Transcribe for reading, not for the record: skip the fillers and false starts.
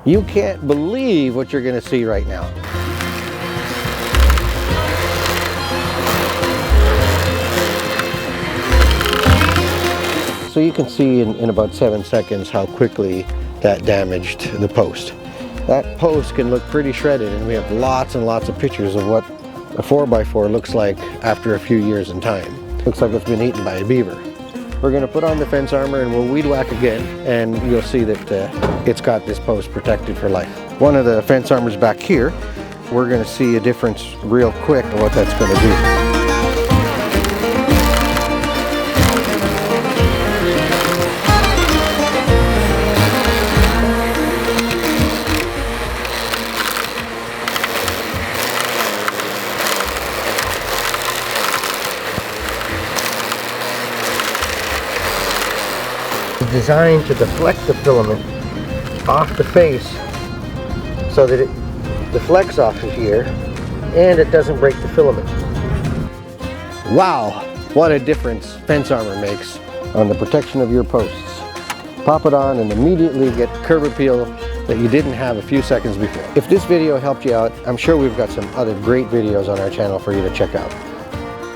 You can't believe what you're going to see right now. So you can see in about 7 seconds how quickly that damaged the post. That post can look pretty shredded, and we have lots and lots of pictures of what a 4x4 looks like after a few years in time. Looks like it's been eaten by a beaver. We're going to put on the fence armor and we'll weed whack again, and you'll see that it's got this post protected for life. One of the fence armors back here, we're going to see a difference real quick of what that's going to do. Designed to deflect the filament off the face so that it deflects off of here and it doesn't break the filament. Wow, what a difference fence armor makes on the protection of your posts. Pop it on and immediately get curb appeal that you didn't have a few seconds before. If this video helped you out, I'm sure we've got some other great videos on our channel for you to check out.